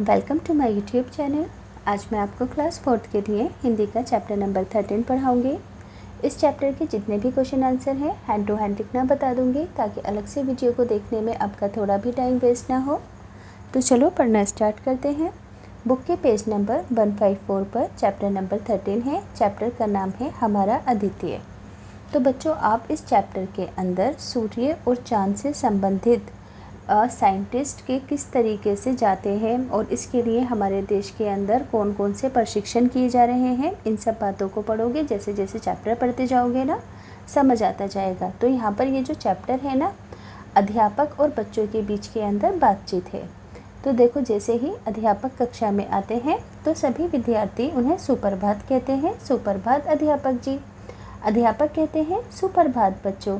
Welcome to my YouTube channel. आज मैं आपको क्लास 4th के लिए हिंदी का चैप्टर नंबर 13 पढ़ाऊँगी। इस चैप्टर के जितने भी क्वेश्चन आंसर हैं हैंड टू हैंड लिखना बता दूँगी ताकि अलग से वीडियो को देखने में आपका थोड़ा भी टाइम वेस्ट ना हो। तो चलो पढ़ना स्टार्ट करते हैं। बुक के पेज नंबर 154 पर चैप्टर नंबर 13 है। चैप्टर का नाम है हमारा अद्वितीय। तो बच्चों, आप इस चैप्टर के अंदर सूर्य और चाँद से संबंधित साइंटिस्ट के किस तरीके से जाते हैं और इसके लिए हमारे देश के अंदर कौन कौन से प्रशिक्षण किए जा रहे हैं, इन सब बातों को पढ़ोगे। जैसे जैसे चैप्टर पढ़ते जाओगे ना, समझ आता जाएगा। तो यहाँ पर ये जो चैप्टर है ना, अध्यापक और बच्चों के बीच के अंदर बातचीत है। तो देखो, जैसे ही अध्यापक कक्षा में आते हैं तो सभी विद्यार्थी उन्हें सुप्रभात कहते हैं। सुप्रभात अध्यापक जी। अध्यापक कहते हैं सुप्रभात बच्चों।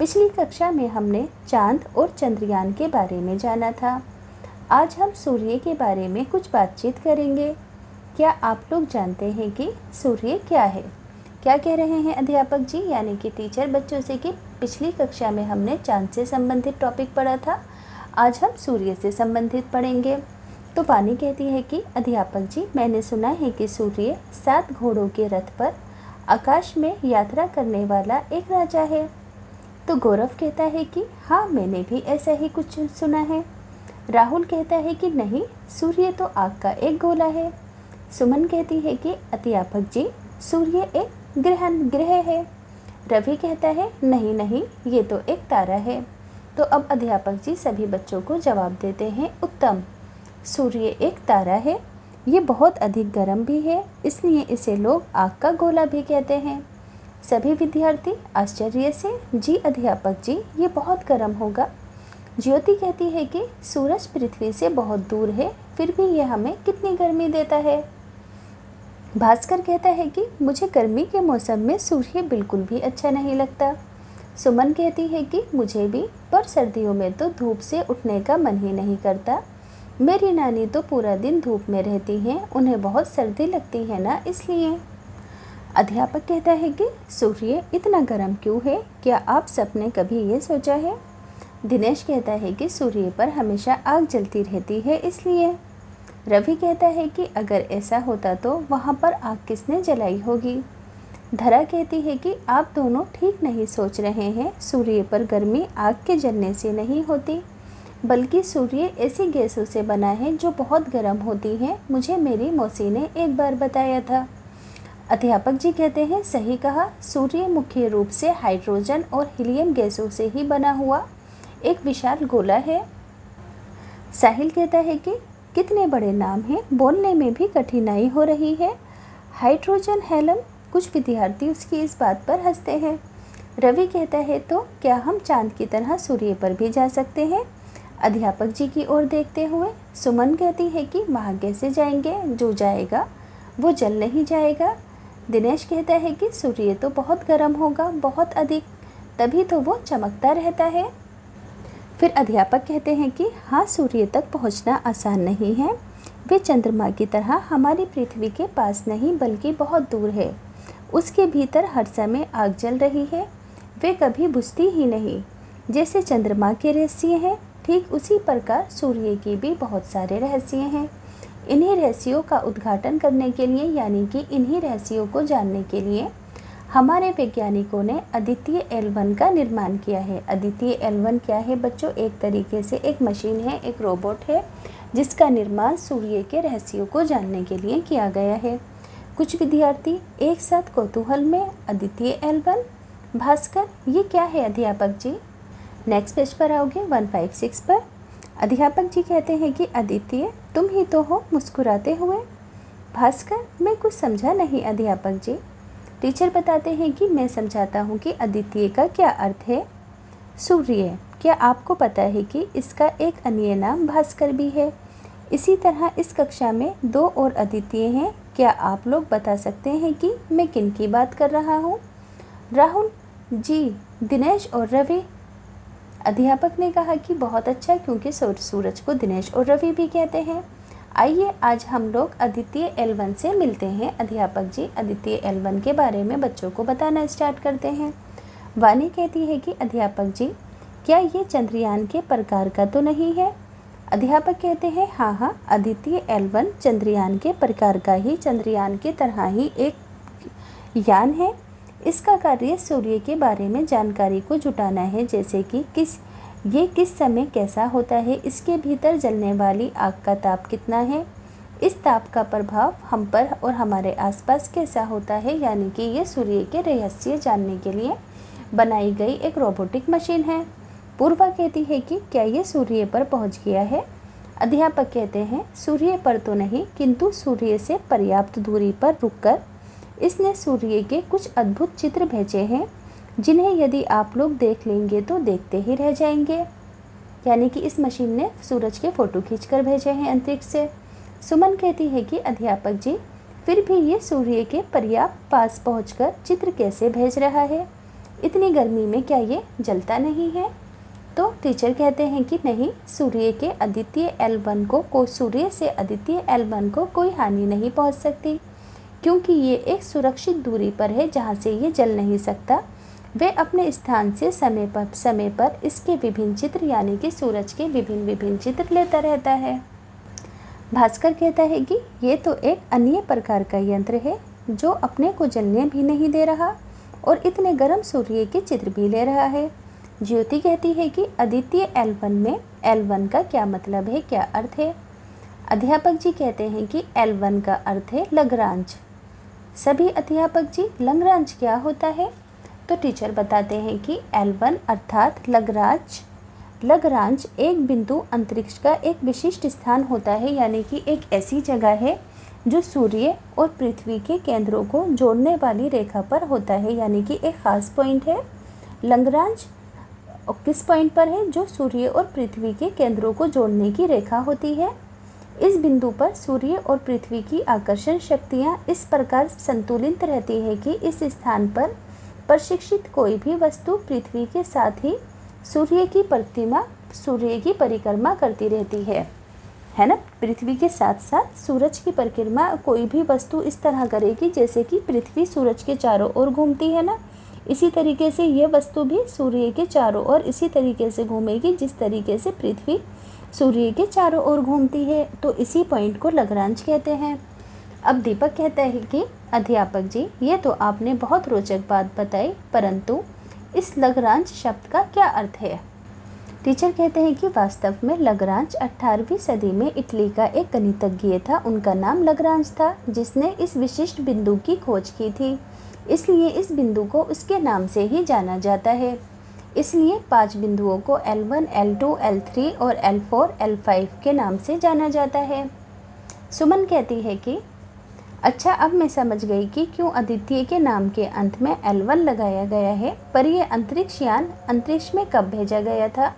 पिछली कक्षा में हमने चांद और चंद्रयान के बारे में जाना था। आज हम सूर्य के बारे में कुछ बातचीत करेंगे। क्या आप लोग जानते हैं कि सूर्य क्या है? क्या कह रहे हैं अध्यापक जी, यानी कि टीचर बच्चों से कि पिछली कक्षा में हमने चांद से संबंधित टॉपिक पढ़ा था, आज हम सूर्य से संबंधित पढ़ेंगे। तो वानी कहती है कि अध्यापक जी, मैंने सुना है कि सूर्य 7 घोड़ों के रथ पर आकाश में यात्रा करने वाला एक राजा है। तो गौरव कहता है कि हाँ, मैंने भी ऐसा ही कुछ सुना है। राहुल कहता है कि नहीं, सूर्य तो आग का एक गोला है। सुमन कहती है कि अध्यापक जी, सूर्य एक ग्रह है। रवि कहता है नहीं नहीं, ये तो एक तारा है। तो अब अध्यापक जी सभी बच्चों को जवाब देते हैं उत्तम। सूर्य एक तारा है, ये बहुत अधिक गर्म भी है, इसलिए इसे लोग आग का गोला भी कहते हैं। सभी विद्यार्थी आश्चर्य से जी अध्यापक जी, ये बहुत गर्म होगा। ज्योति कहती है कि सूरज पृथ्वी से बहुत दूर है, फिर भी ये हमें कितनी गर्मी देता है। भास्कर कहता है कि मुझे गर्मी के मौसम में सूर्य बिल्कुल भी अच्छा नहीं लगता। सुमन कहती है कि मुझे भी, पर सर्दियों में तो धूप से उठने का मन ही नहीं करता। मेरी नानी तो पूरा दिन धूप में रहती हैं, उन्हें बहुत सर्दी लगती है ना, इसलिए। अध्यापक कहता है कि सूर्य इतना गर्म क्यों है? क्या आप सबने कभी ये सोचा है? दिनेश कहता है कि सूर्य पर हमेशा आग जलती रहती है, इसलिए। रवि कहता है कि अगर ऐसा होता तो वहाँ पर आग किसने जलाई होगी? धरा कहती है कि आप दोनों ठीक नहीं सोच रहे हैं। सूर्य पर गर्मी आग के जलने से नहीं होती, बल्कि सूर्य ऐसी गैसों से बना है जो बहुत गर्म होती हैं। मुझे मेरी मौसी ने एक बार बताया था। अध्यापक जी कहते हैं सही कहा, सूर्य मुख्य रूप से हाइड्रोजन और हीलियम गैसों से ही बना हुआ एक विशाल गोला है। साहिल कहता है कि कितने बड़े नाम हैं, बोलने में भी कठिनाई हो रही है। हाइड्रोजन, हेलम। कुछ विद्यार्थी उसकी इस बात पर हंसते हैं। रवि कहता है तो क्या हम चांद की तरह सूर्य पर भी जा सकते हैं? अध्यापक जी की ओर देखते हुए। सुमन कहती है कि वहाँ कैसे जाएंगे, जो जाएगा वो जल नहीं जाएगा। दिनेश कहता है कि सूर्य तो बहुत गर्म होगा, बहुत अधिक, तभी तो वो चमकता रहता है। फिर अध्यापक कहते हैं कि हाँ, सूर्य तक पहुंचना आसान नहीं है। वे चंद्रमा की तरह हमारी पृथ्वी के पास नहीं बल्कि बहुत दूर है। उसके भीतर हर समय आग जल रही है, वे कभी बुझती ही नहीं। जैसे चंद्रमा के रहस्य हैं, ठीक उसी प्रकार सूर्य की भी बहुत सारे रहस्य हैं। इन्हीं रहस्यों का उद्घाटन करने के लिए, यानी कि इन्हीं रहस्यों को जानने के लिए हमारे वैज्ञानिकों ने अद्वितीय L1 का निर्माण किया है। अद्वितीय L1 क्या है बच्चों? एक तरीके से एक मशीन है, एक रोबोट है, जिसका निर्माण सूर्य के रहस्यों को जानने के लिए किया गया है। कुछ विद्यार्थी एक साथ कौतूहल में अद्वितीय L1, भास्कर, ये क्या है अध्यापक जी? नेक्स्ट पेज पर आओगे 156 पर। अध्यापक जी कहते हैं कि अद्वितीय, तुम ही तो हो मुस्कुराते हुए। भास्कर, मैं कुछ समझा नहीं अध्यापक जी। टीचर बताते हैं कि मैं समझाता हूँ कि अद्वितीय का क्या अर्थ है। सूर्य, क्या आपको पता है कि इसका एक अन्य नाम भास्कर भी है? इसी तरह इस कक्षा में 2 और अद्वितीय हैं। क्या आप लोग बता सकते हैं कि मैं किन की बात कर रहा हूँ? राहुल जी, दिनेश और रवि। अध्यापक ने कहा कि बहुत अच्छा, क्योंकि सूरज को दिनेश और रवि भी कहते हैं। आइए आज हम लोग अद्वितीय L1 से मिलते हैं। अध्यापक जी अद्वितीय L1 के बारे में बच्चों को बताना स्टार्ट करते हैं। वानी कहती है कि अध्यापक जी, क्या ये चंद्रयान के प्रकार का तो नहीं है? अध्यापक कहते हैं हाँ हाँ, आदित्य L1 चंद्रयान के प्रकार का ही, चंद्रयान की तरह ही एक यान है। इसका कार्य सूर्य के बारे में जानकारी को जुटाना है, जैसे कि ये किस समय कैसा होता है, इसके भीतर जलने वाली आग का ताप कितना है, इस ताप का प्रभाव हम पर और हमारे आसपास कैसा होता है। यानी कि ये सूर्य के रहस्य जानने के लिए बनाई गई एक रोबोटिक मशीन है। पूर्वा कहती है कि क्या ये सूर्य पर पहुंच गया है। अध्यापक कहते हैं सूर्य पर तो नहीं, किंतु सूर्य से पर्याप्त दूरी पर रुककर इसने सूर्य के कुछ अद्भुत चित्र भेजे हैं, जिन्हें यदि आप लोग देख लेंगे तो देखते ही रह जाएंगे। यानी कि इस मशीन ने सूरज के फ़ोटो खींचकर भेजे हैं अंतरिक्ष से। सुमन कहती है कि अध्यापक जी, फिर भी ये सूर्य के पर्याप्त पास पहुंचकर चित्र कैसे भेज रहा है, इतनी गर्मी में क्या ये जलता नहीं है। तो टीचर कहते हैं कि नहीं, सूर्य के आदित्य L1 को सूर्य से आदित्य L1 को कोई हानि नहीं पहुंच सकती, क्योंकि ये एक सुरक्षित दूरी पर है जहां से ये जल नहीं सकता। वे अपने स्थान से समय पर इसके विभिन्न चित्र यानी कि सूरज के विभिन्न चित्र लेता रहता है। भास्कर कहता है कि ये तो एक अन्य प्रकार का यंत्र है जो अपने को जलने भी नहीं दे रहा और इतने गर्म सूर्य के चित्र भी ले रहा है। ज्योति कहती है कि आदित्य L1 में L1 का क्या मतलब है, क्या अर्थ है। अध्यापक जी कहते हैं कि L1 का अर्थ है लग्रांज। सभी अध्यापक जी, लग्रांज क्या होता है। तो टीचर बताते हैं कि L1 अर्थात लग्रांज एक बिंदु अंतरिक्ष का एक विशिष्ट स्थान होता है, यानी कि एक ऐसी जगह है जो सूर्य और पृथ्वी के केंद्रों को जोड़ने वाली रेखा पर होता है, यानी कि एक ख़ास पॉइंट है। लग्रांज किस पॉइंट पर है, जो सूर्य और पृथ्वी के केंद्रों को जोड़ने की रेखा होती है। इस बिंदु पर सूर्य और पृथ्वी की आकर्षण शक्तियाँ इस प्रकार संतुलित रहती है कि इस स्थान पर प्रशिक्षित कोई भी वस्तु पृथ्वी के साथ ही सूर्य की परिक्रमा करती रहती है ना। पृथ्वी के साथ साथ सूरज की परिक्रमा कोई भी वस्तु इस तरह करेगी जैसे कि पृथ्वी सूरज के चारों ओर घूमती है ना, इसी तरीके से ये वस्तु भी सूर्य के चारों ओर इसी तरीके से घूमेगी जिस तरीके से पृथ्वी सूर्य के चारों ओर घूमती है। तो इसी पॉइंट को लग्रांज कहते हैं। अब दीपक कहता है कि अध्यापक जी, ये तो आपने बहुत रोचक बात बताई, परंतु इस लग्रांज शब्द का क्या अर्थ है। टीचर कहते हैं कि वास्तव में लग्रांज 18वीं सदी में इटली का एक गणितज्ञ था, उनका नाम लग्रांज था, जिसने इस विशिष्ट बिंदु की खोज की थी। इसलिए इस बिंदु को उसके नाम से ही जाना जाता है। इसलिए 5 बिंदुओं को L1, L2, L3 और L4, L5 के नाम से जाना जाता है। सुमन कहती है कि अच्छा, अब मैं समझ गई कि क्यों आदित्य के नाम के अंत में L1 लगाया गया है, पर यह अंतरिक्ष यान अंतरिक्ष में कब भेजा गया था।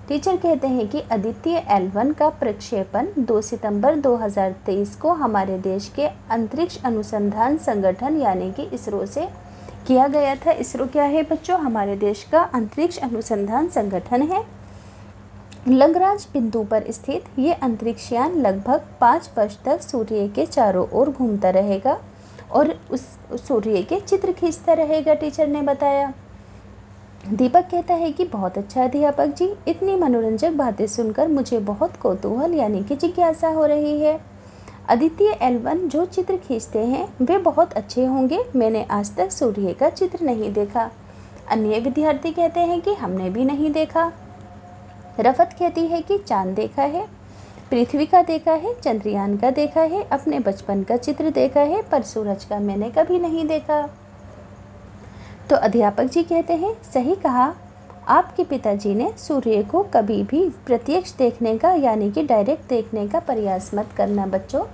टीचर कहते हैं कि आदित्य L1 का प्रक्षेपण 2 सितंबर 2023 को हमारे देश के अंतरिक्ष अनुसंधान संगठन यानी कि इसरो से किया गया था। इसरो क्या है बच्चों, हमारे देश का अंतरिक्ष अनुसंधान संगठन है। लग्रांज बिंदु पर स्थित ये अंतरिक्ष यान लगभग 5 वर्ष तक सूर्य के चारों ओर घूमता रहेगा और उस सूर्य के चित्र खींचता रहेगा, टीचर ने बताया। दीपक कहता है कि बहुत अच्छा अध्यापक जी, इतनी मनोरंजक बातें सुनकर मुझे बहुत कौतूहल यानी कि जिज्ञासा हो रही है। आदित्य L1 जो चित्र खींचते हैं वे बहुत अच्छे होंगे, मैंने आज तक सूर्य का चित्र नहीं देखा। अन्य विद्यार्थी कहते हैं कि हमने भी नहीं देखा। रफत कहती है कि चांद देखा है, पृथ्वी का देखा है, चंद्रयान का देखा है, अपने बचपन का चित्र देखा है, पर सूरज का मैंने कभी नहीं देखा। तो अध्यापक जी कहते हैं सही कहा, आपके पिताजी ने सूर्य को कभी भी प्रत्यक्ष देखने का यानी कि डायरेक्ट देखने का प्रयास मत करना बच्चों,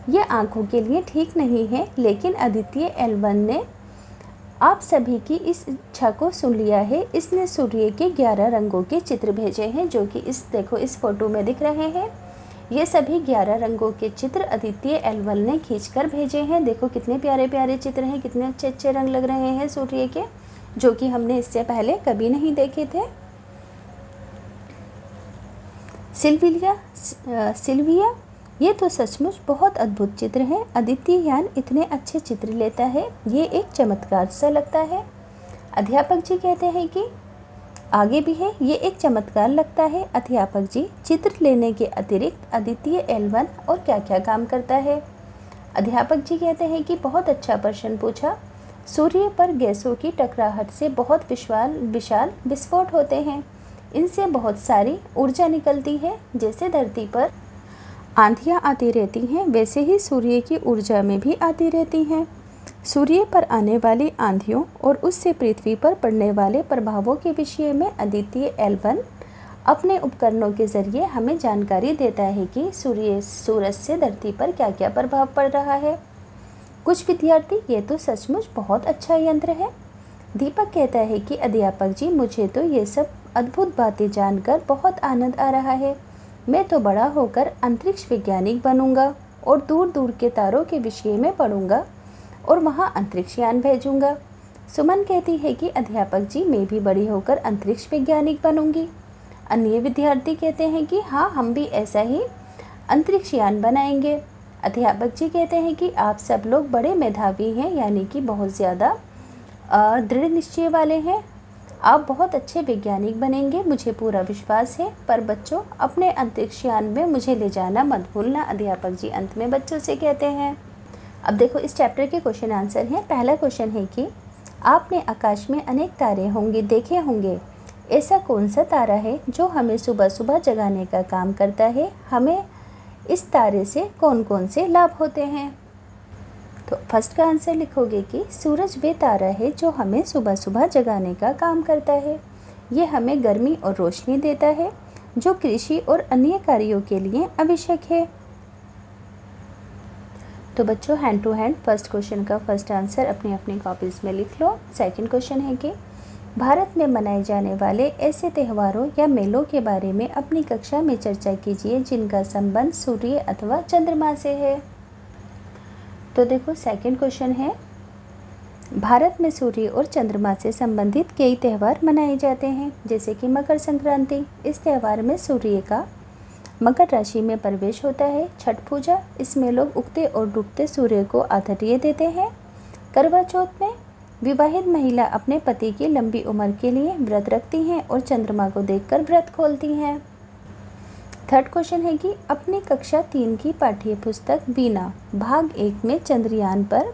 यह आंखों के लिए ठीक नहीं है। लेकिन आदित्य L1 ने आप सभी की इस इच्छा को सुन लिया है। इसने सूर्य के 11 रंगों के चित्र भेजे हैं, जो कि देखो इस फोटो में दिख रहे हैं। ये सभी 11 रंगों के चित्र आदित्य L1 ने खींचकर भेजे हैं। देखो कितने प्यारे प्यारे चित्र हैं, कितने अच्छे अच्छे रंग लग रहे हैं सूर्य के, जो कि हमने इससे पहले कभी नहीं देखे थे। सिल्विया, ये तो सचमुच बहुत अद्भुत चित्र है। आदित्य यान इतने अच्छे चित्र लेता है, ये एक चमत्कार सा लगता है। अध्यापक जी कहते हैं कि आगे भी है, ये एक चमत्कार लगता है। अध्यापक जी, चित्र लेने के अतिरिक्त अद्वितीय L1 और क्या क्या काम करता है? अध्यापक जी कहते हैं कि बहुत अच्छा प्रश्न पूछा। सूर्य पर गैसों की टकराहट से बहुत विशाल विस्फोट होते हैं। इनसे बहुत सारी ऊर्जा निकलती है। जैसे धरती पर आंधियाँ आती रहती हैं, वैसे ही सूर्य की ऊर्जा में भी आती रहती हैं। सूर्य पर आने वाली आंधियों और उससे पृथ्वी पर पड़ने वाले प्रभावों के विषय में अद्वितीय L1 अपने उपकरणों के जरिए हमें जानकारी देता है कि सूरज से धरती पर क्या क्या प्रभाव पड़ रहा है। कुछ विद्यार्थी, ये तो सचमुच बहुत अच्छा यंत्र है। दीपक कहता है कि अध्यापक जी, मुझे तो ये सब अद्भुत बातें जानकर बहुत आनंद आ रहा है। मैं तो बड़ा होकर अंतरिक्ष वैज्ञानिक बनूंगा और दूर दूर के तारों के विषय में पढ़ूंगा और वहाँ अंतरिक्ष यान भेजूंगा। सुमन कहती है कि अध्यापक जी, मैं भी बड़ी होकर अंतरिक्ष वैज्ञानिक बनूंगी। अन्य विद्यार्थी कहते हैं कि हाँ, हम भी ऐसा ही अंतरिक्ष यान बनाएंगे। अध्यापक जी कहते हैं कि आप सब लोग बड़े मेधावी हैं, यानी कि बहुत ज़्यादा दृढ़ निश्चय वाले हैं। आप बहुत अच्छे वैज्ञानिक बनेंगे, मुझे पूरा विश्वास है। पर बच्चों, अपने अंतरिक्ष यान में मुझे ले जाना मत भूलना, अध्यापक जी अंत में बच्चों से कहते हैं। अब देखो, इस चैप्टर के क्वेश्चन आंसर हैं। पहला क्वेश्चन है कि आपने आकाश में अनेक तारे देखे होंगे। ऐसा कौन सा तारा है जो हमें सुबह सुबह जगाने का काम करता है? हमें इस तारे से कौन कौन से लाभ होते हैं? तो फर्स्ट का आंसर लिखोगे कि सूरज वे तारा है जो हमें सुबह सुबह जगाने का काम करता है। ये हमें गर्मी और रोशनी देता है, जो कृषि और अन्य कार्यों के लिए आवश्यक है। तो बच्चों, hand to hand first question का फर्स्ट आंसर अपनी अपनी कॉपीज़ में लिख लो। सेकंड क्वेश्चन है कि भारत में मनाए जाने वाले ऐसे त्योहारों या मेलों के बारे में अपनी कक्षा में चर्चा कीजिए जिनका संबंध सूर्य अथवा चंद्रमा से है। तो देखो, सेकंड क्वेश्चन है, भारत में सूर्य और चंद्रमा से संबंधित कई त्यौहार मनाए जाते हैं, जैसे कि मकर संक्रांति। इस त्यौहार में सूर्य का मकर राशि में प्रवेश होता है। छठ पूजा, इसमें लोग उगते और डूबते सूर्य को आतिथ्य देते हैं। करवा चौथ में विवाहित महिला अपने पति की लंबी उम्र के लिए व्रत रखती हैं और चंद्रमा को देखकर व्रत खोलती हैं। थर्ड क्वेश्चन है कि अपनी कक्षा 3 की पाठ्य पुस्तक वीणा भाग 1 में चंद्रयान पर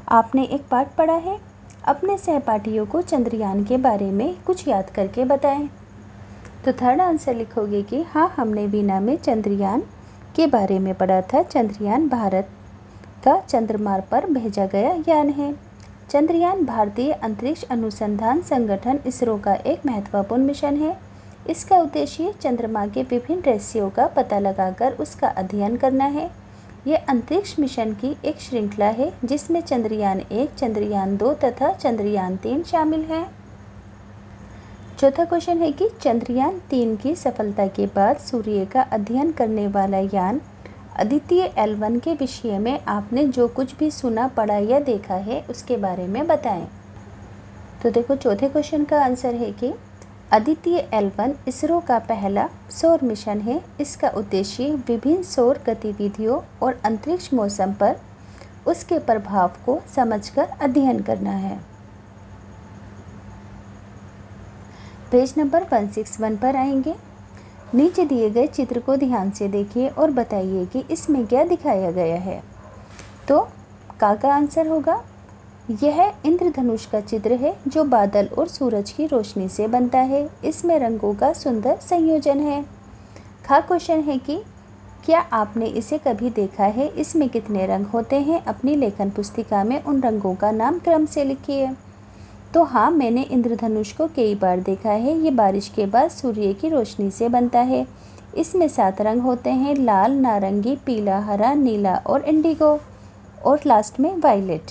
आपने एक पाठ पढ़ा है। अपने सहपाठियों को चंद्रयान के बारे में कुछ याद करके बताएं। तो थर्ड आंसर लिखोगे कि हाँ, हमने वीणा में चंद्रयान के बारे में पढ़ा था। चंद्रयान भारत का चंद्रमा पर भेजा गया यान है। चंद्रयान भारतीय अंतरिक्ष अनुसंधान संगठन इसरो का एक महत्वपूर्ण मिशन है। इसका उद्देश्य चंद्रमा के विभिन्न रहस्यों का पता लगाकर उसका अध्ययन करना है। यह अंतरिक्ष मिशन की एक श्रृंखला है जिसमें चंद्रयान 1, चंद्रयान 2 तथा चंद्रयान 3 शामिल हैं। चौथा क्वेश्चन है कि चंद्रयान 3 की सफलता के बाद सूर्य का अध्ययन करने वाला यान अद्वितीय L1 के विषय में आपने जो कुछ भी सुना, पढ़ा या देखा है उसके बारे में बताएं। तो देखो, चौथे क्वेश्चन का आंसर है कि अद्वितीय L1 इसरो का पहला सौर मिशन है। इसका उद्देश्य विभिन्न सौर गतिविधियों और अंतरिक्ष मौसम पर उसके प्रभाव को समझकर अध्ययन करना है। पेज नंबर 161 पर आएंगे। नीचे दिए गए चित्र को ध्यान से देखिए और बताइए कि इसमें क्या दिखाया गया है। तो का आंसर होगा, यह इंद्रधनुष का चित्र है जो बादल और सूरज की रोशनी से बनता है। इसमें रंगों का सुंदर संयोजन है। खा क्वेश्चन है कि क्या आपने इसे कभी देखा है? इसमें कितने रंग होते हैं? अपनी लेखन पुस्तिका में उन रंगों का नाम क्रम से लिखिए। तो हाँ, मैंने इंद्रधनुष को कई बार देखा है। ये बारिश के बाद सूर्य की रोशनी से बनता है। इसमें 7 रंग होते हैं, लाल, नारंगी, पीला, हरा, नीला और इंडिगो, और लास्ट में वायलेट।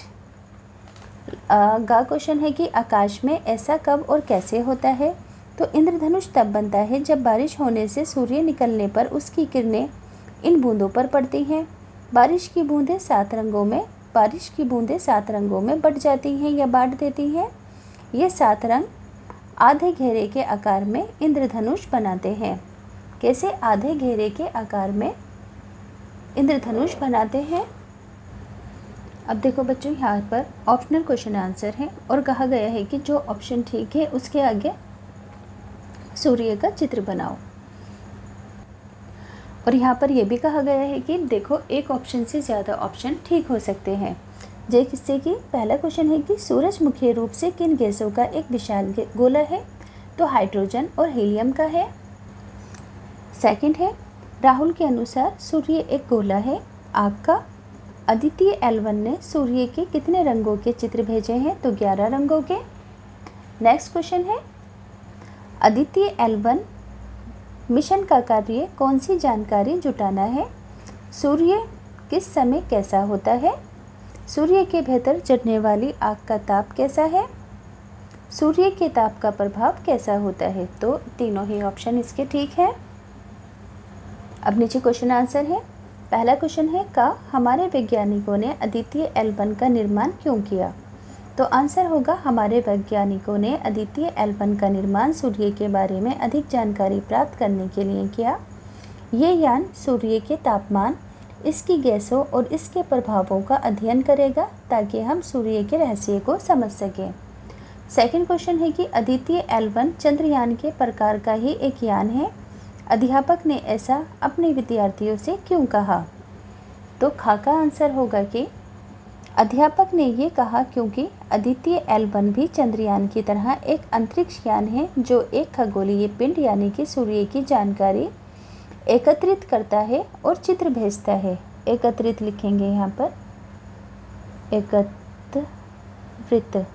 गा क्वेश्चन है कि आकाश में ऐसा कब और कैसे होता है? तो इंद्रधनुष तब बनता है जब बारिश होने से सूर्य निकलने पर उसकी किरणें इन बूंदों पर पड़ती हैं। बारिश की बूंदें 7 रंगों में बट जाती हैं या बांट देती हैं। ये 7 रंग आधे घेरे के आकार में इंद्रधनुष बनाते हैं। कैसे आधे घेरे के आकार में इंद्रधनुष बनाते हैं? अब देखो बच्चों, यहाँ पर ऑप्शनल क्वेश्चन आंसर है और कहा गया है कि जो ऑप्शन ठीक है उसके आगे सूर्य का चित्र बनाओ। और यहाँ पर यह भी कहा गया है कि देखो एक ऑप्शन से ज़्यादा ऑप्शन ठीक हो सकते हैं। जिससे कि पहला क्वेश्चन है कि सूरज मुख्य रूप से किन गैसों का एक विशाल गोला है, तो हाइड्रोजन और हीलियम का है। सेकंड है, राहुल के अनुसार सूर्य एक गोला है, आग का। अदिति L1 ने सूर्य के कितने रंगों के चित्र भेजे हैं, तो 11 रंगों के। नेक्स्ट क्वेश्चन है, अदिति L1 मिशन का कार्य कौन सी जानकारी जुटाना है, सूर्य किस समय कैसा होता है, सूर्य के भीतर जलने वाली आग का ताप कैसा है, सूर्य के ताप का प्रभाव कैसा होता है, तो तीनों ही ऑप्शन इसके ठीक हैं। अब नीचे क्वेश्चन आंसर है। पहला क्वेश्चन है का हमारे वैज्ञानिकों ने अदिति L1 का निर्माण क्यों किया, तो आंसर होगा हमारे वैज्ञानिकों ने अदिति L1 का निर्माण सूर्य के बारे में अधिक जानकारी प्राप्त करने के लिए किया। ये यान सूर्य के तापमान, इसकी गैसों और इसके प्रभावों का अध्ययन करेगा ताकि हम सूर्य के रहस्य को समझ सकें। सेकंड क्वेश्चन है कि अदिति L1 चंद्रयान के प्रकार का ही एक यान है, अध्यापक ने ऐसा अपने विद्यार्थियों से क्यों कहा, तो खा का आंसर होगा कि अध्यापक ने ये कहा क्योंकि अदिति L1 भी चंद्रयान की तरह एक अंतरिक्ष यान है जो एक खगोलीय पिंड यानी कि सूर्य की जानकारी एकत्रित करता है और चित्र भेजता है। एकत्रित लिखेंगे यहाँ पर, एकत्रित।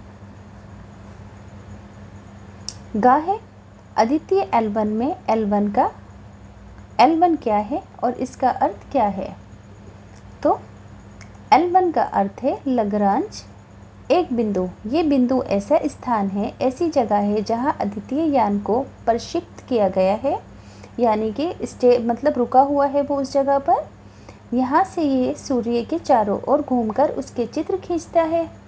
गा है अदिति L1 में L1 क्या है और इसका अर्थ क्या है, तो L1 का अर्थ है लग्रांज एक बिंदु। ये बिंदु ऐसा स्थान है, ऐसी जगह है जहाँ अद्वितीय यान को प्रक्षिप्त किया गया है, यानी कि मतलब रुका हुआ है वो उस जगह पर। यहाँ से ये सूर्य के चारों ओर घूमकर उसके चित्र खींचता है।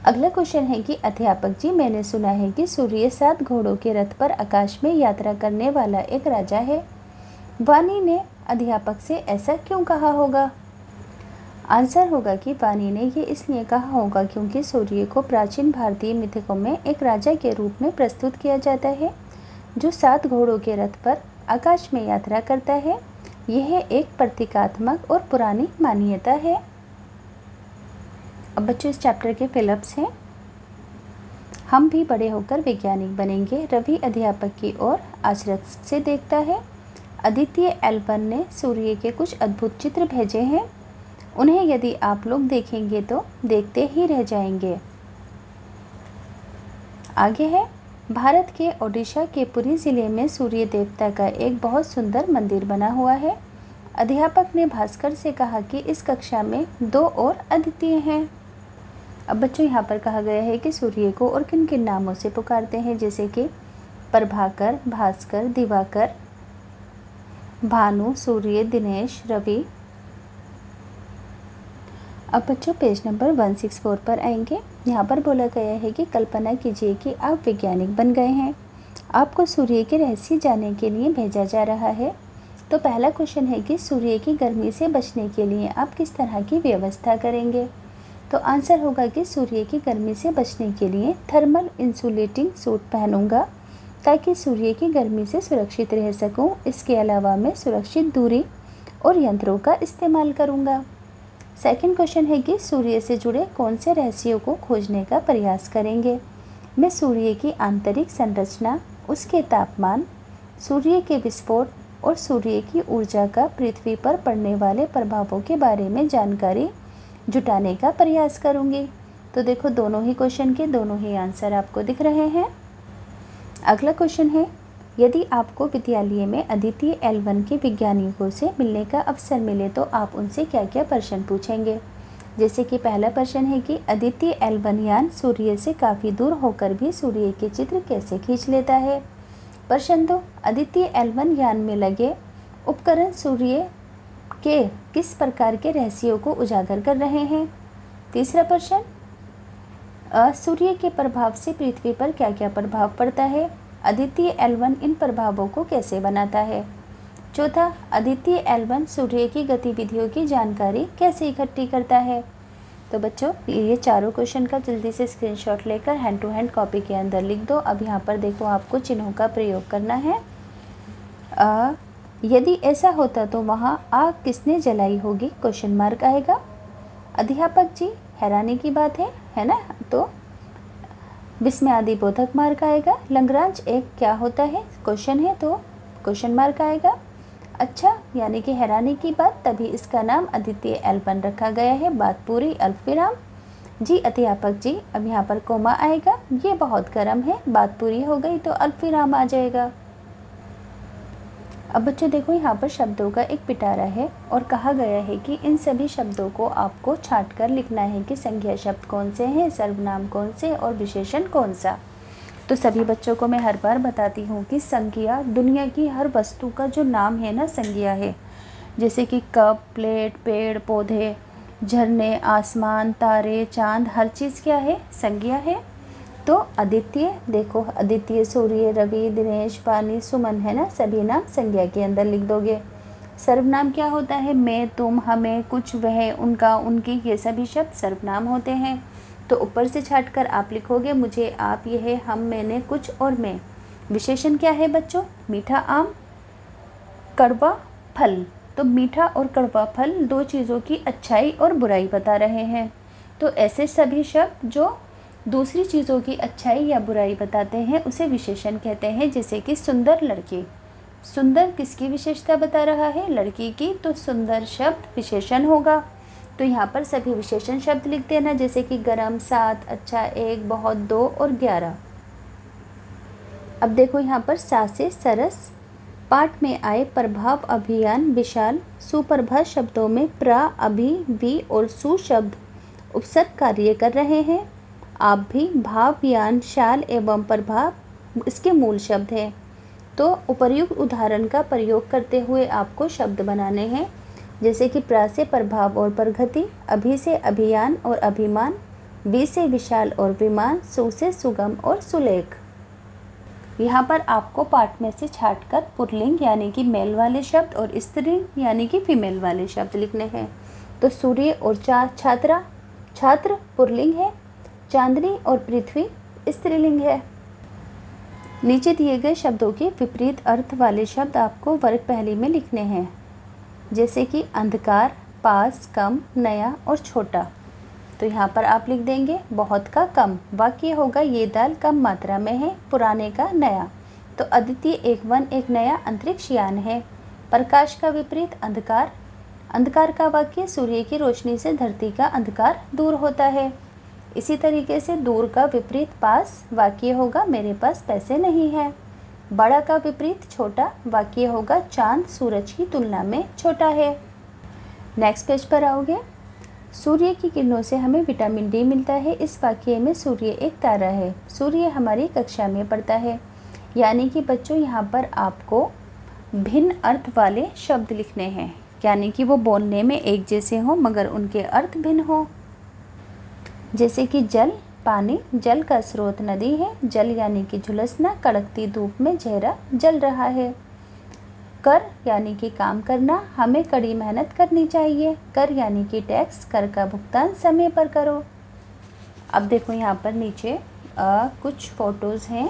अगला क्वेश्चन है कि अध्यापक जी मैंने सुना है कि सूर्य 7 घोड़ों के रथ पर आकाश में यात्रा करने वाला एक राजा है। वाणी ने अध्यापक से ऐसा क्यों कहा होगा, आंसर होगा कि वाणी ने ये इसलिए कहा होगा क्योंकि सूर्य को प्राचीन भारतीय मिथकों में एक राजा के रूप में प्रस्तुत किया जाता है जो 7 घोड़ों के रथ पर आकाश में यात्रा करता है। यह एक प्रतीकात्मक और पुरानी मान्यता है। अब बच्चों इस चैप्टर के फिलअप्स हैं। हम भी बड़े होकर वैज्ञानिक बनेंगे, रवि अध्यापक की ओर आश्चर्य से देखता है। अदिति L1 ने सूर्य के कुछ अद्भुत चित्र भेजे हैं, उन्हें यदि आप लोग देखेंगे तो देखते ही रह जाएंगे। आगे है, भारत के ओडिशा के पुरी ज़िले में सूर्य देवता का एक बहुत सुंदर मंदिर बना हुआ है। अध्यापक ने भास्कर से कहा कि इस कक्षा में 2 और अदिति हैं। अब बच्चों यहाँ पर कहा गया है कि सूर्य को और किन किन नामों से पुकारते हैं, जैसे कि प्रभाकर, भास्कर, दिवाकर, भानु, सूर्य, दिनेश, रवि। अब बच्चों पेज नंबर 164 पर आएंगे। यहाँ पर बोला गया है कि कल्पना कीजिए कि आप वैज्ञानिक बन गए हैं, आपको सूर्य के रहस्य जानने के लिए भेजा जा रहा है। तो पहला क्वेश्चन है कि सूर्य की गर्मी से बचने के लिए आप किस तरह की व्यवस्था करेंगे, तो आंसर होगा कि सूर्य की गर्मी से बचने के लिए थर्मल इंसुलेटिंग सूट पहनूंगा ताकि सूर्य की गर्मी से सुरक्षित रह सकूं। इसके अलावा मैं सुरक्षित दूरी और यंत्रों का इस्तेमाल करूंगा। सेकंड क्वेश्चन है कि सूर्य से जुड़े कौन से रहस्यों को खोजने का प्रयास करेंगे। मैं सूर्य की आंतरिक संरचना, उसके तापमान, सूर्य के विस्फोट और सूर्य की ऊर्जा का पृथ्वी पर पड़ने वाले प्रभावों के बारे में जानकारी जुटाने का प्रयास करूंगी। तो देखो दोनों ही क्वेश्चन के दोनों ही आंसर आपको दिख रहे हैं। अगला क्वेश्चन है, यदि आपको विद्यालय में अदिति L1 के वैज्ञानिकों से मिलने का अवसर मिले तो आप उनसे क्या क्या प्रश्न पूछेंगे। जैसे कि पहला प्रश्न है कि अदिति L1 यान सूर्य से काफ़ी दूर होकर भी सूर्य के चित्र कैसे खींच लेता है। प्रश्न 2, अदिति L1 यान में लगे उपकरण सूर्य के किस प्रकार के रहस्यों को उजागर कर रहे हैं। तीसरा प्रश्न, सूर्य के प्रभाव से पृथ्वी पर क्या क्या प्रभाव पड़ता है, अदिति L1 इन प्रभावों को कैसे बनाता है। चौथा, अदिति L1 सूर्य की गतिविधियों की जानकारी कैसे इकट्ठी करता है। तो बच्चों ये चारों क्वेश्चन का जल्दी से स्क्रीनशॉट लेकर हैंड टू हैंड कॉपी के अंदर लिख दो। अब यहाँ पर देखो आपको चिन्हों का प्रयोग करना है। यदि ऐसा होता तो वहाँ आग किसने जलाई होगी, क्वेश्चन मार्क आएगा। अध्यापक जी, हैरानी की बात है ना, तो विस्मयादिबोधक मार्क आएगा। लंगराज एक क्या होता है, क्वेश्चन है तो क्वेश्चन मार्क आएगा। अच्छा, यानी कि हैरानी की बात, तभी इसका नाम अद्वितीय L1 रखा गया है। बात पूरी, अल्पविराम। जी अध्यापक जी, अब यहाँ पर कोमा आएगा। ये बहुत गर्म है, बात पूरी हो गई तो अल्पविराम आ जाएगा। अब बच्चों देखो यहाँ पर शब्दों का एक पिटारा है और कहा गया है कि इन सभी शब्दों को आपको छांट कर लिखना है कि संज्ञा शब्द कौन से हैं, सर्वनाम कौन से और विशेषण कौन सा। तो सभी बच्चों को मैं हर बार बताती हूँ कि संज्ञा दुनिया की हर वस्तु का जो नाम है ना, संज्ञा है। जैसे कि कप, प्लेट, पेड़ पौधे, झरने, आसमान, तारे, चांद, हर चीज़ क्या है, संज्ञा है। तो अद्वितीय, देखो अद्वितीय, सूर्य, रवि, दिनेश, पानी, सुमन, है ना, सभी नाम संज्ञा के अंदर लिख दोगे। सर्वनाम क्या होता है, मैं, तुम, हमें, कुछ, वह, उनका, उनकी, ये सभी शब्द सर्वनाम होते हैं। तो ऊपर से छाट कर आप लिखोगे मुझे, आप, यह, हम, मैंने, कुछ और मैं। विशेषण क्या है बच्चों, मीठा आम, कड़वा फल। तो मीठा और कड़वा फल दो चीज़ों की अच्छाई और बुराई बता रहे हैं। तो ऐसे सभी शब्द जो दूसरी चीज़ों की अच्छाई या बुराई बताते हैं उसे विशेषण कहते हैं। जैसे कि सुंदर लड़की, सुंदर किसकी विशेषता बता रहा है, लड़की की, तो सुंदर शब्द विशेषण होगा। तो यहाँ पर सभी विशेषण शब्द लिख देना, जैसे कि गरम, 7, अच्छा, 1, बहुत, 2 और 11। अब देखो यहाँ पर सा से सरस, पाठ में आए प्रभाव, अभियान, विशाल, सुप्रभा शब्दों में प्रा, अभि, वि और सु शब्द उपसर्ग कार्य कर रहे हैं। आप भी, भाव, यान, शाल एवं प्रभाव इसके मूल शब्द हैं। तो उपर्युक्त उदाहरण का प्रयोग करते हुए आपको शब्द बनाने हैं। जैसे कि प्रा से प्रभाव और प्रगति, अभि से अभियान और अभिमान, वि से विशाल और विमान, सु से सुगम और सुलेख। यहाँ पर आपको पाठ में से छांटकर पुल्लिंग यानी कि मेल वाले शब्द और स्त्रीलिंग यानी कि फीमेल वाले शब्द लिखने हैं। तो सूर्य और छात्रा, छात्र पुल्लिंग है, चांदनी और पृथ्वी स्त्रीलिंग है। नीचे दिए गए शब्दों के विपरीत अर्थ वाले शब्द आपको वर्ग पहली में लिखने हैं। जैसे कि अंधकार, पास, कम, नया और छोटा। तो यहाँ पर आप लिख देंगे बहुत का कम। वाक्य होगा ये दाल कम मात्रा में है, पुराने का नया। तो अद्वितीय एक वन एक नया अंतरिक्ष यान है। प्रकाश का विपरीत अंधकार, अंधकार का वाक्य सूर्य की रोशनी से धरती का अंधकार दूर होता है। इसी तरीके से दूर का विपरीत पास, वाक्य होगा मेरे पास पैसे नहीं है। बड़ा का विपरीत छोटा, वाक्य होगा चांद सूरज की तुलना में छोटा है। नेक्स्ट पेज पर आओगे, सूर्य की किरणों से हमें विटामिन डी मिलता है। इस वाक्य में सूर्य एक तारा है, सूर्य हमारी कक्षा में पढ़ता है। यानी कि बच्चों यहाँ पर आपको भिन्न अर्थ वाले शब्द लिखने हैं, यानी कि वो बोलने में एक जैसे हों मगर उनके अर्थ भिन्न हों। जैसे कि जल, पानी, जल का स्रोत नदी है, जल यानी कि झुलसना, कड़कती धूप में चेहरा जल रहा है। कर यानी कि काम करना, हमें कड़ी मेहनत करनी चाहिए। कर यानी कि टैक्स, कर का भुगतान समय पर करो। अब देखो यहाँ पर नीचे कुछ फोटोज़ हैं।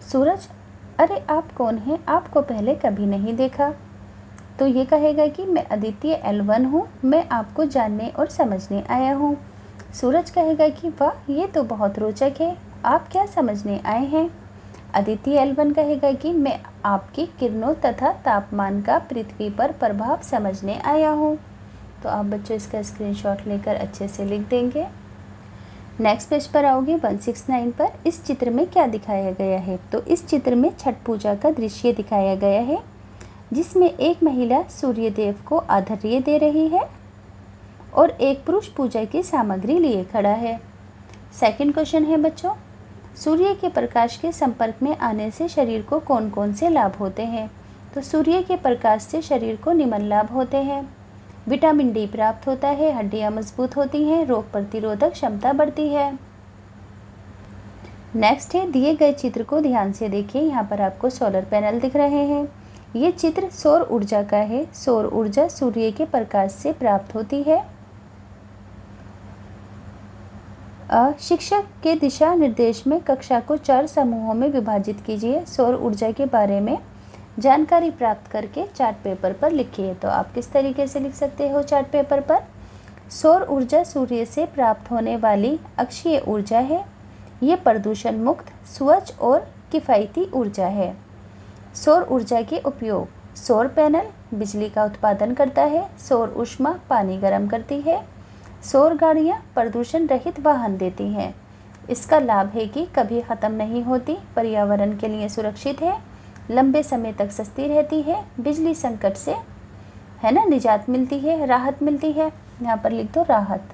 सूरज, अरे आप कौन हैं, आपको पहले कभी नहीं देखा। तो ये कहेगा कि मैं अद्वितीय L1 हूँ, मैं आपको जानने और समझने आया हूँ। सूरज कहेगा कि वाह, ये तो बहुत रोचक है, आप क्या समझने आए हैं। अद्वितीय L1 कहेगा कि मैं आपकी किरणों तथा तापमान का पृथ्वी पर प्रभाव समझने आया हूँ। तो आप बच्चों इसका स्क्रीनशॉट लेकर अच्छे से लिख देंगे। नेक्स्ट पेज पर आओगे 169 पर। इस चित्र में क्या दिखाया गया है, तो इस चित्र में छठ पूजा का दृश्य दिखाया गया है, जिसमें एक महिला सूर्य देव को आर्घ्य दे रही है और एक पुरुष पूजा की सामग्री लिए खड़ा है। सेकंड क्वेश्चन है बच्चों, सूर्य के प्रकाश के संपर्क में आने से शरीर को कौन कौन से लाभ होते हैं। तो सूर्य के प्रकाश से शरीर को निम्न लाभ होते हैं। विटामिन डी प्राप्त होता है, हड्डियां मजबूत होती हैं, रोग प्रतिरोधक क्षमता बढ़ती है। नेक्स्ट है, दिए गए चित्र को ध्यान से देखिए। यहाँ पर आपको सोलर पैनल दिख रहे हैं। ये चित्र सौर ऊर्जा का है। सौर ऊर्जा सूर्य के प्रकाश से प्राप्त होती है। शिक्षक के दिशा निर्देश में कक्षा को 4 समूहों में विभाजित कीजिए। सौर ऊर्जा के बारे में जानकारी प्राप्त करके चार्ट पेपर पर लिखिए। तो आप किस तरीके से लिख सकते हो चार्ट पेपर पर? सौर ऊर्जा सूर्य से प्राप्त होने वाली अक्षीय ऊर्जा है। ये प्रदूषण मुक्त, स्वच्छ और किफ़ायती ऊर्जा है। सौर ऊर्जा के उपयोग: सौर पैनल बिजली का उत्पादन करता है। सौर ऊष्मा पानी गर्म करती है। सौर गाड़ियाँ प्रदूषण रहित वाहन देती हैं। इसका लाभ है कि कभी ख़त्म नहीं होती, पर्यावरण के लिए सुरक्षित है, लंबे समय तक सस्ती रहती है, बिजली संकट से है ना निजात मिलती है, राहत मिलती है। यहाँ पर लिख दो राहत।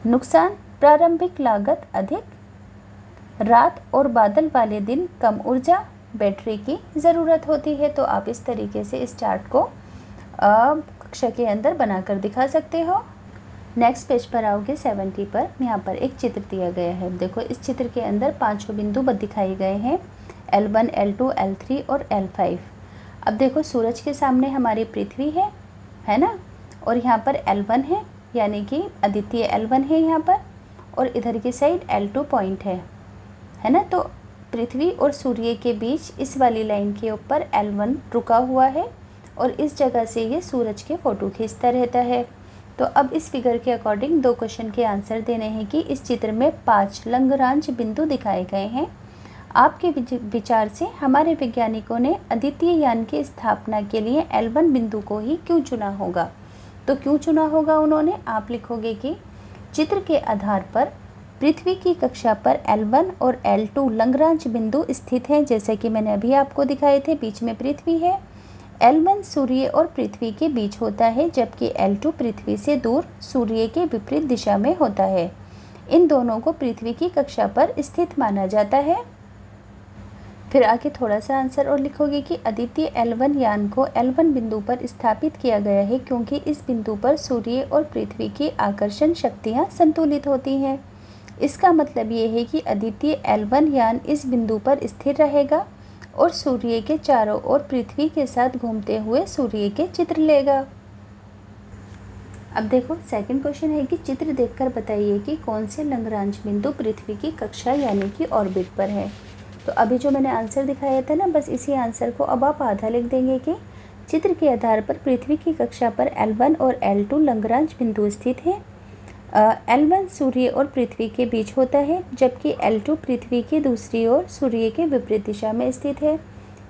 नुकसान: प्रारंभिक लागत अधिक, रात और बादल वाले दिन कम ऊर्जा, बैटरी की ज़रूरत होती है। तो आप इस तरीके से इस चार्ट को कक्षा के अंदर बनाकर दिखा सकते हो। नेक्स्ट पेज पर आओगे 70 पर। यहाँ पर एक चित्र दिया गया है। देखो इस चित्र के अंदर 5 बिंदु दिखाए गए हैं, L1, L2, L3 और L5। अब देखो सूरज के सामने हमारी पृथ्वी है ना, और यहाँ पर L1 है, यानी कि आदित्य L1 है यहाँ पर, और इधर की साइड L2 पॉइंट है ना। तो पृथ्वी और सूर्य के बीच इस वाली लाइन के ऊपर L1 रुका हुआ है और इस जगह से ये सूरज के फ़ोटो खींचता रहता है। तो अब इस फिगर के अकॉर्डिंग 2 क्वेश्चन के आंसर देने हैं कि इस चित्र में 5 लग्रांज बिंदु दिखाए गए हैं। आपके विचार से हमारे वैज्ञानिकों ने अद्वितीय यान की स्थापना के लिए L1 बिंदु को ही क्यों चुना होगा? तो क्यों चुना होगा उन्होंने? आप लिखोगे कि चित्र के आधार पर पृथ्वी की कक्षा पर L1 और L2 लग्रांज बिंदु स्थित हैं, जैसे कि मैंने अभी आपको दिखाए थे। बीच में पृथ्वी है। L1 सूर्य और पृथ्वी के बीच होता है, जबकि L2 पृथ्वी से दूर सूर्य के विपरीत दिशा में होता है। इन दोनों को पृथ्वी की कक्षा पर स्थित माना जाता है। फिर आगे थोड़ा सा आंसर और लिखोगे कि अद्वितीय L1 यान को L1 बिंदु पर स्थापित किया गया है क्योंकि इस बिंदु पर सूर्य और पृथ्वी की आकर्षण शक्तियाँ संतुलित होती हैं। इसका मतलब ये है कि अद्वितीय L1 यान इस बिंदु पर स्थिर रहेगा और सूर्य के चारों ओर पृथ्वी के साथ घूमते हुए सूर्य के चित्र लेगा। अब देखो सेकंड क्वेश्चन है कि चित्र देखकर बताइए कि कौन से लग्रांज बिंदु पृथ्वी की कक्षा यानी कि ऑर्बिट पर है। तो अभी जो मैंने आंसर दिखाया था ना, बस इसी आंसर को अब आप आधा लिख देंगे कि चित्र के आधार पर पृथ्वी की कक्षा पर L1 और L2 लग्रांज बिंदु स्थित हैं। L1 सूर्य और पृथ्वी के बीच होता है, जबकि L2 पृथ्वी की दूसरी ओर सूर्य के विपरीत दिशा में स्थित है।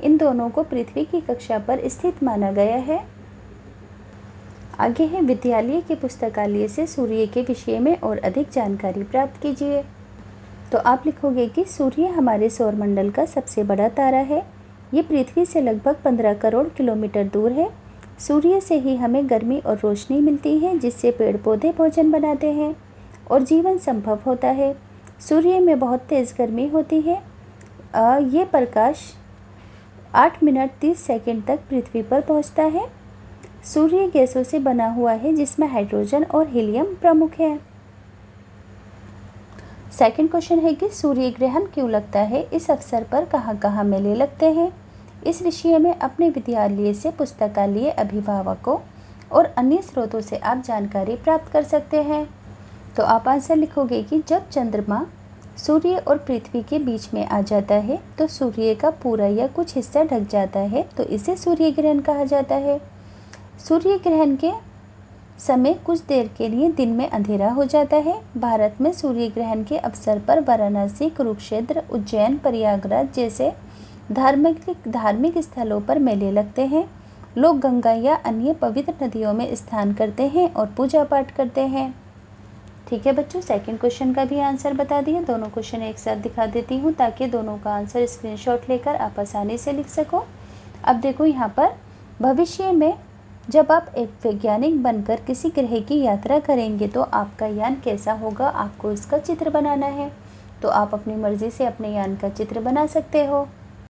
इन दोनों को पृथ्वी की कक्षा पर स्थित माना गया है। आगे है विद्यालय के पुस्तकालय से सूर्य के विषय में और अधिक जानकारी प्राप्त कीजिए। तो आप लिखोगे कि सूर्य हमारे सौरमंडल का सबसे बड़ा तारा है। ये पृथ्वी से लगभग 15 करोड़ किलोमीटर दूर है। सूर्य से ही हमें गर्मी और रोशनी मिलती है, जिससे पेड़ पौधे भोजन बनाते हैं और जीवन संभव होता है। सूर्य में बहुत तेज़ गर्मी होती है। ये प्रकाश 8 मिनट 30 सेकंड तक पृथ्वी पर पहुंचता है। सूर्य गैसों से बना हुआ है, जिसमें हाइड्रोजन और हीलियम प्रमुख है। सेकंड क्वेश्चन है कि सूर्य ग्रहण क्यों लगता है? इस अवसर पर कहाँ कहाँ मेले लगते हैं? इस विषय में अपने विद्यालय से, पुस्तकालय, अभिभावकों और अन्य स्रोतों से आप जानकारी प्राप्त कर सकते हैं। तो आप आंसर लिखोगे कि जब चंद्रमा सूर्य और पृथ्वी के बीच में आ जाता है तो सूर्य का पूरा या कुछ हिस्सा ढक जाता है, तो इसे सूर्य ग्रहण कहा जाता है। सूर्य ग्रहण के समय कुछ देर के लिए दिन में अंधेरा हो जाता है। भारत में सूर्य ग्रहण के अवसर पर वाराणसी, कुरुक्षेत्र, उज्जैन, प्रयागराज जैसे धार्मिक स्थलों पर मेले लगते हैं। लोग गंगा या अन्य पवित्र नदियों में स्नान करते हैं और पूजा पाठ करते हैं। ठीक है बच्चों, सेकंड क्वेश्चन का भी आंसर बता दिया। दोनों क्वेश्चन एक साथ दिखा देती हूँ ताकि दोनों का आंसर स्क्रीनशॉट लेकर आप आसानी से लिख सको। अब देखो यहाँ पर भविष्य में जब आप एक वैज्ञानिक बनकर किसी ग्रह की यात्रा करेंगे तो आपका यान कैसा होगा, आपको इसका चित्र बनाना है। तो आप अपनी मर्ज़ी से अपने यान का चित्र बना सकते हो।